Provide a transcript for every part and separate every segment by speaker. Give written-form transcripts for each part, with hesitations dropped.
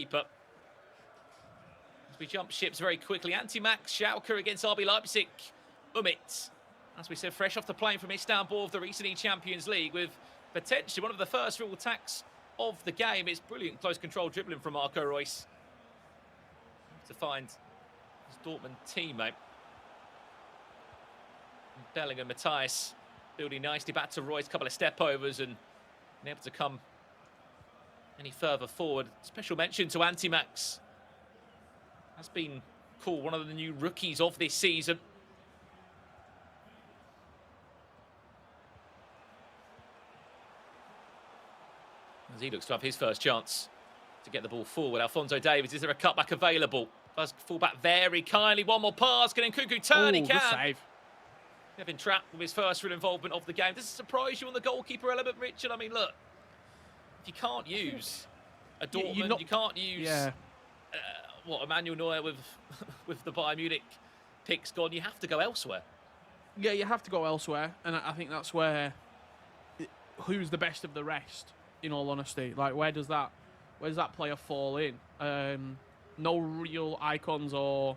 Speaker 1: Keeper. As we jump ships very quickly, Antimax, Schalke against Rblz Leipzig. Umut, as we said, fresh off the plane from Istanbul of the recent Champions League, with potentially one of the first real attacks of the game. It's brilliant close control dribbling from Marco Reus to find his Dortmund teammate. Bellingham, Matthias building nicely back to Reus, couple of step overs and able to come any further forward. Special mention to Antimax. Has been called one of the new rookies of this season. As he looks to have his first chance to get the ball forward. Alphonso Davies, is there a cutback available? Does fall back very kindly. One more pass. Can Nkunku turn? He can.
Speaker 2: Good save.
Speaker 1: Been trapped with his first real involvement of the game. Does it surprise you on the goalkeeper element, Richard? I mean, look, if you can't use a Dortmund, you can't use Emmanuel Neuer with the Bayern Munich picks gone. You have to go elsewhere.
Speaker 2: Yeah, you have to go elsewhere, and I think that's where who's the best of the rest. In all honesty, like where does that player fall in? No real icons or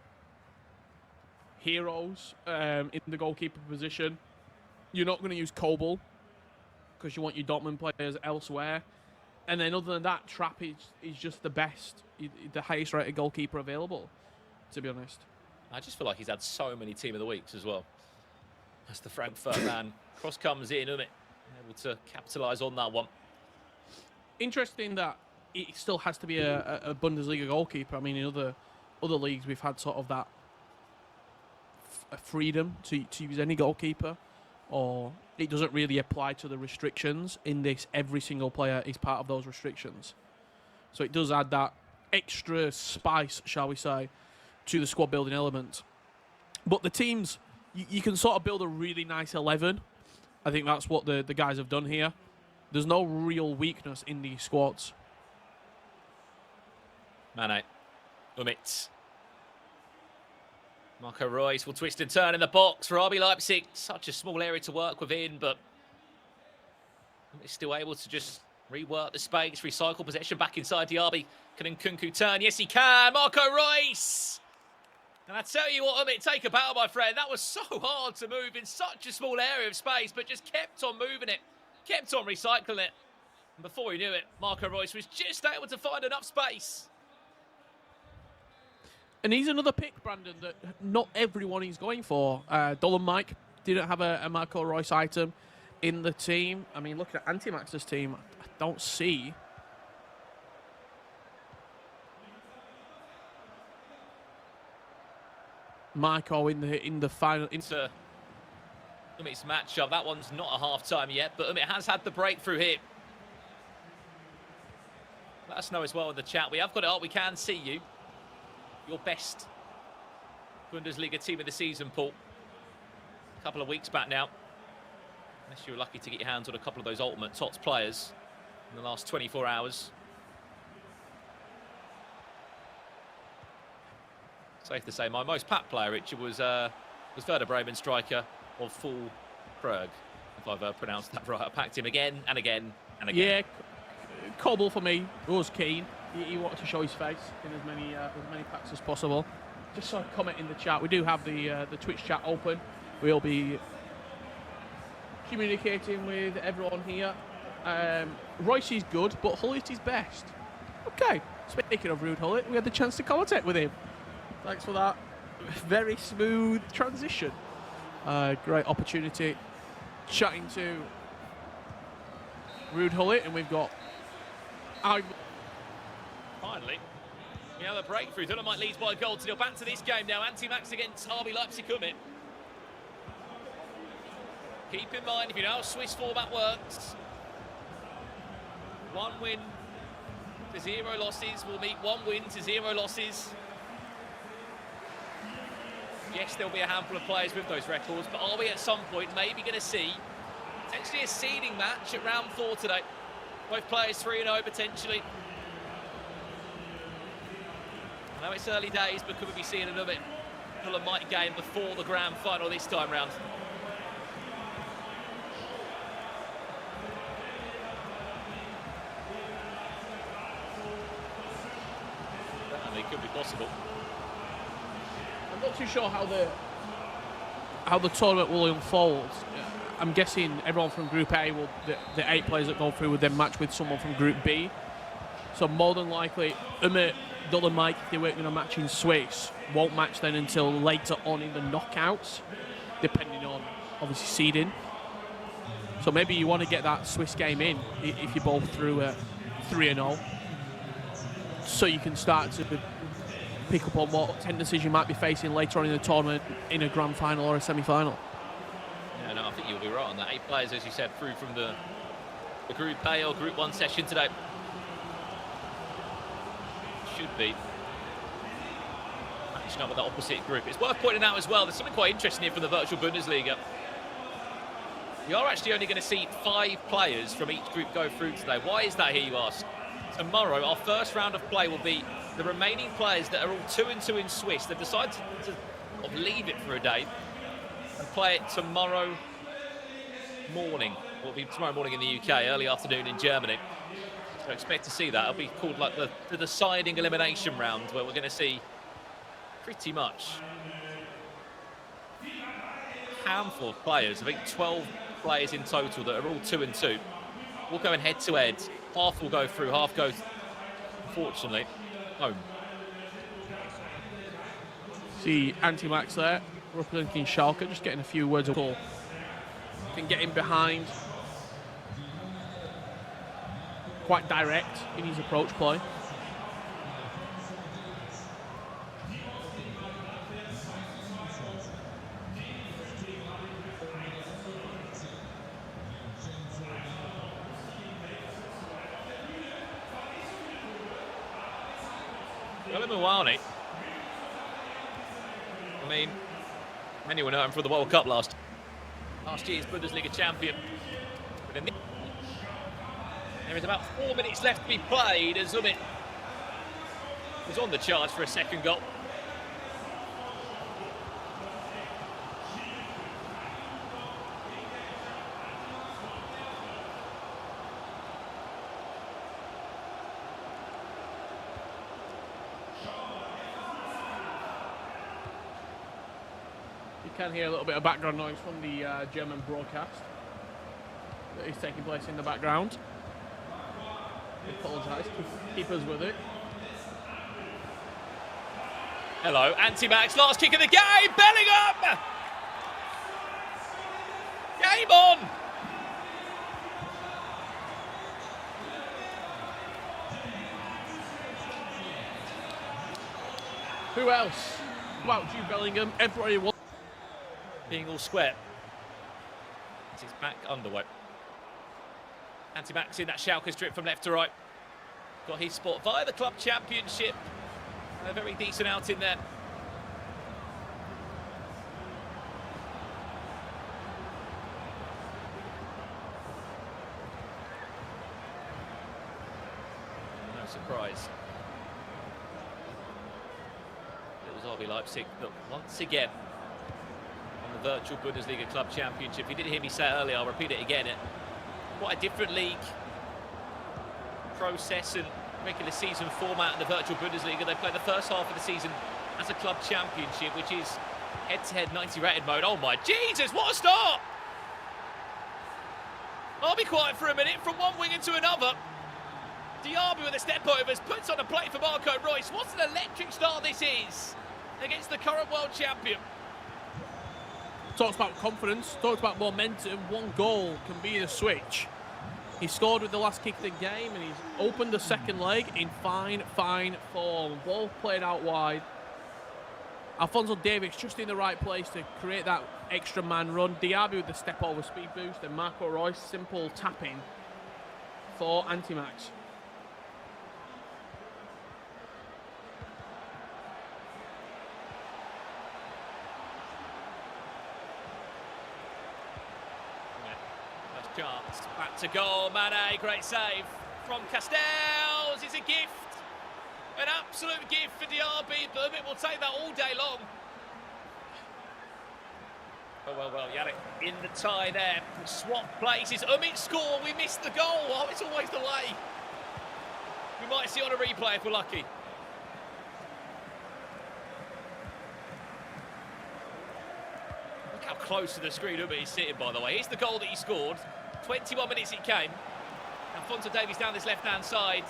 Speaker 2: heroes in the goalkeeper position. You're not going to use Kobel because you want your Dortmund players elsewhere. And then other than that, Trapp is just the best, the highest rated goalkeeper available, to be honest.
Speaker 1: I just feel like he's had so many team of the weeks as well. That's the Frankfurt man. Cross comes in, able to capitalise on that one.
Speaker 2: Interesting that it still has to be a Bundesliga goalkeeper. I mean, in other leagues, we've had sort of that freedom to use any goalkeeper, or it doesn't really apply to the restrictions. In this, every single player is part of those restrictions, so it does add that extra spice, shall we say, to the squad building element. But the teams, you can sort of build a really nice 11. I think that's what the guys have done here. There's no real weakness in these squads.
Speaker 1: Mane, Umut. Marco Reus will twist and turn in the box for Rblz Leipzig. Such a small area to work within, but he's still able to just rework the space, recycle possession back inside the RB. Can Nkunku turn? Yes, he can. Marco Reus! And I tell you what, Umut, take a bow, my friend. That was so hard to move in such a small area of space, but just kept on moving it, kept on recycling it. And before he knew it, Marco Reus was just able to find enough space.
Speaker 2: And he's another pick, Brandon, that not everyone is going for. Dolan Mike didn't have a Marco Reus item in the team. I mean, looking at Antimax's team, I don't see Marco in the final.
Speaker 1: Into Umut's matchup. That one's not a half-time yet, but Umut has had the breakthrough here. Let us know as well in the chat. We have got it up. We can see you. Your best Bundesliga team of the season, Paul. A couple of weeks back now. Unless you were lucky to get your hands on a couple of those ultimate TOTS players in the last 24 hours. Safe to say, my most packed player, Richard, was Werder Bremen striker of full Prague, if I've pronounced that right. I packed him again and again and again.
Speaker 2: Yeah, Kobel for me was keen. He wanted to show his face in as many packs as possible. Just so comment in the chat. We do have the Twitch chat open. We'll be communicating with everyone here. Royce is good, but Hullet is best. Okay. Speaking of Ruud Hullet, we had the chance to commentate with him. Thanks for that very smooth transition. Great opportunity chatting to Ruud Hullet, and we've got.
Speaker 1: Finally, we have a breakthrough. Dolomite leads by a goal to 0. Back to this game now. Antimax against Rblz Leipzig Umut. Keep in mind, if you know how Swiss format works, 1 win to 0 losses will meet 1 win to 0 losses. Yes, there'll be a handful of players with those records, but are we at some point maybe going to see potentially a seeding match at round 4 today? Both players 3-0 potentially. I know it's early days, but could we be seeing another Dolomite game before the grand final this time round? certainly could be possible.
Speaker 2: I'm not too sure how the tournament will unfold. I'm guessing everyone from Group A will the 8 players that go through would then match with someone from Group B. So more than likely, Umut, Mike, if they weren't going to match in Swiss, won't match then until later on in the knockouts, depending on obviously seeding. So maybe you want to get that Swiss game in if you're both through 3-0, so you can start to pick up on what tendencies you might be facing later on in the tournament in a grand final or a semi-final.
Speaker 1: Yeah, no, I think you'll be right on that. 8 players, as you said, through from the Group A or Group 1 session today. Should be matching up with the opposite group. It's worth pointing out as well, there's something quite interesting here from the virtual Bundesliga. You are actually only going to see 5 players from each group go through today. Why is that here, you ask? Tomorrow, our first round of play will be the remaining players that are all 2-2 in Swiss. They've decided to leave it for a day and play it tomorrow morning. It will be tomorrow morning in the UK, early afternoon in Germany. So expect to see that. It'll be called like the deciding elimination round, where we're going to see pretty much a handful of players. I think 12 players in total that are all 2-2. We'll go in head-to-head. Half will go through, half goes, unfortunately, home.
Speaker 2: See Antimax there, representing Schalke, just getting a few words of call. Can get in behind. Quite direct in his approach play.
Speaker 1: Mawani. I mean, many will know him from the World Cup last year's Bundesliga champion. But there is about 4 minutes left to be played as Umut was on the charge for a second goal.
Speaker 2: You can hear a little bit of background noise from the German broadcast that is taking place in the background. I apologise, keep us with it.
Speaker 1: Hello, Antimax, last kick of the game, Bellingham! Game on!
Speaker 2: Who else? Well, Jude Bellingham, everybody wants
Speaker 1: being all square. It's back underway. Antimax in that Schalke strip from left to right. Got his spot via the club championship. A very decent outing there. No surprise. It was RB Leipzig that once again on the virtual Bundesliga club championship. You did hear me say it earlier, I'll repeat it again. Quite a different league process and regular season format in the virtual Bundesliga. They play the first half of the season as a club championship, which is head-to-head 90 rated mode. Oh my Jesus, what a start! I'll be quiet for a minute. From one winger to another, Diaby with the step overs puts on a plate for Marco Reus. What an electric start this is against the current world champion.
Speaker 2: Talks about confidence, talks about momentum. One goal can be the switch. He scored with the last kick of the game and he's opened the second leg in fine form. Ball played out wide. Alphonso Davies just in the right place to create that extra man run. Diaby with the step over speed boost and Marco Reus simple tapping for Antimax.
Speaker 1: Chance, back to goal, Mane, great save from Castells, it's a gift, an absolute gift for Diaby, but Umut will take that all day long. Well, Yannick in the tie there, swap places, Umut score, we missed the goal, oh, it's always the way. We might see it on a replay if we're lucky. Look how close to the screen Umut is sitting, by the way. Here's the goal that he scored. 21 minutes it came. Alphonso Davies down this left-hand side.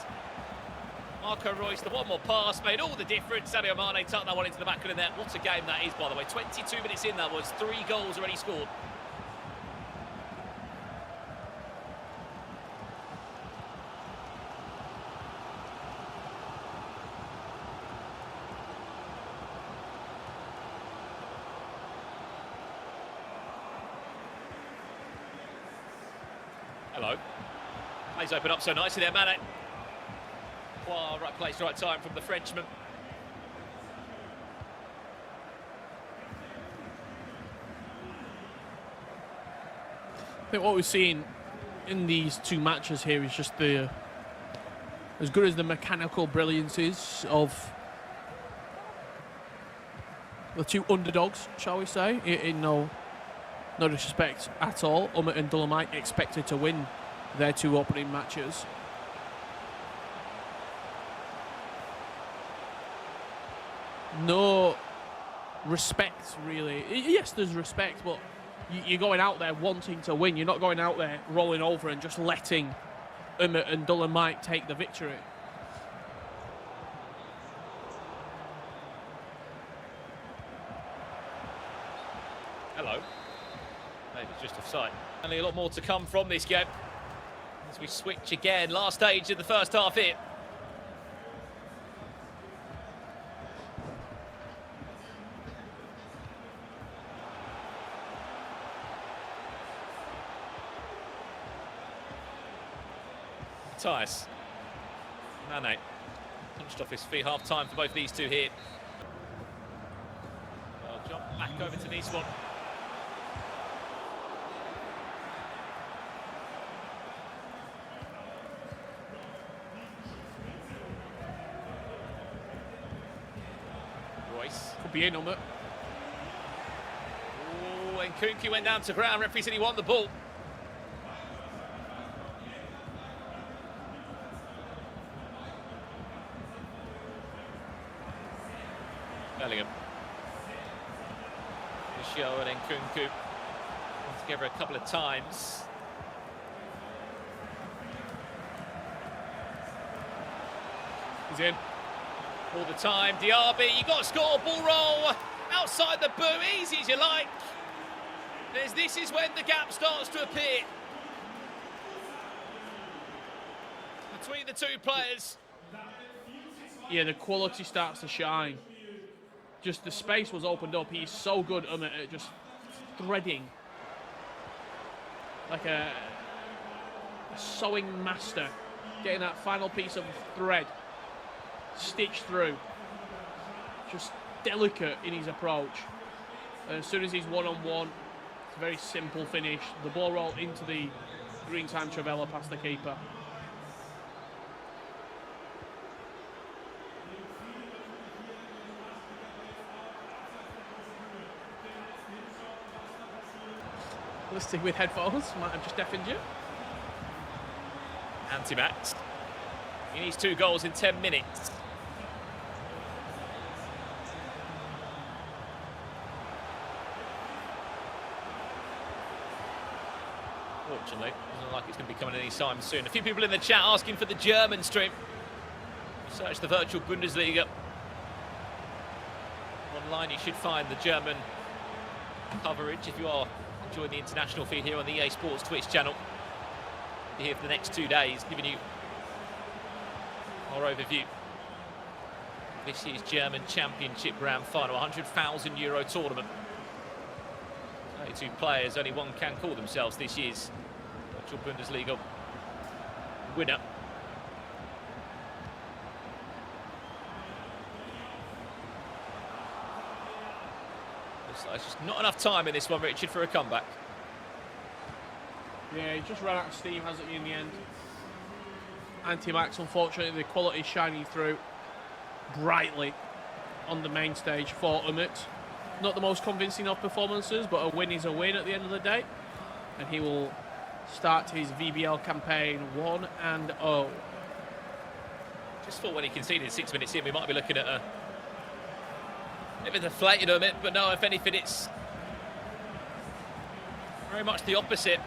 Speaker 1: Marco Reus, the one more pass, made all the difference. Sadio Mane tucked that one into the back of the net. What a game that is, by the way. 22 minutes in, that was 3 goals already scored. Hello. Plays open up so nicely there, Mane. Wow, right place, right time from the Frenchman.
Speaker 2: I think what we've seen in these 2 matches here is just the, as good as the mechanical brilliance is of the 2 underdogs, shall we say, in no disrespect at all. Umut and Dolomite expected to win their 2 opening matches. No respect, really. Yes, there's respect, but you're going out there wanting to win. You're not going out there rolling over and just letting Umut and Dolomite take the victory.
Speaker 1: Hello. Maybe it's just offside. Only a lot more to come from this game as we switch again. Last stage of the first half here. Mathias. Mane. Punched off his feet. Half time for both these 2 here. Well, jump back over to Niswan. Royce.
Speaker 2: Could be in on it.
Speaker 1: Oh, and Kunku went down to ground. Referee said he won the ball. Bellingham. Michel and then Kunku together a couple of times.
Speaker 2: He's in.
Speaker 1: All the time. Diaby, you got to score. Ball roll outside the boot, easy as you like. This is when the gap starts to appear between the 2 players.
Speaker 2: Yeah, the quality starts to shine. Just the space was opened up. He's so good at just threading. Like a sewing master. Getting that final piece of thread stitched through. Just delicate in his approach. And as soon as he's one-on-one, it's a very simple finish. The ball roll into the green time Trivela past the keeper. Listening with headphones might have just deafened you.
Speaker 1: Antimax. He needs 2 goals in 10 minutes. Fortunately, doesn't look like it's going to be coming any time soon. A few people in the chat asking for the German stream. Search the virtual Bundesliga. Online you should find the German coverage if you are enjoying the international feed here on the EA Sports Twitch channel. We're here for the next 2 days, giving you our overview. This year's German Championship Grand Final, €100,000 tournament. 32 players, only one can call themselves this year's virtual Bundesliga winner. There's just not enough time in this one, Richard, for a comeback.
Speaker 2: Yeah, he just ran out of steam, hasn't he, in the end? Antimax, unfortunately, the quality shining through brightly on the main stage for Umut. Not the most convincing of performances, but a win is a win at the end of the day. And he will start his VBL campaign 1-0.
Speaker 1: Just thought when he conceded 6 minutes in, we might be looking at a bit of a deflated Umut, but no, if anything, it's Very much the opposite.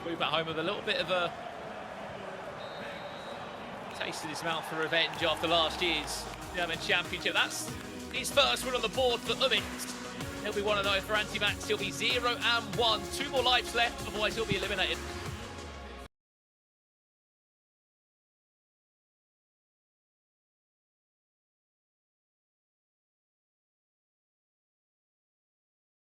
Speaker 1: Move back home with a little bit of a taste in his mouth for revenge after last year's German Championship. That's his first win on the board for Umut. He'll be 1-0 for Antimax. He'll be 0-1. 2 more lives left, otherwise he'll be eliminated.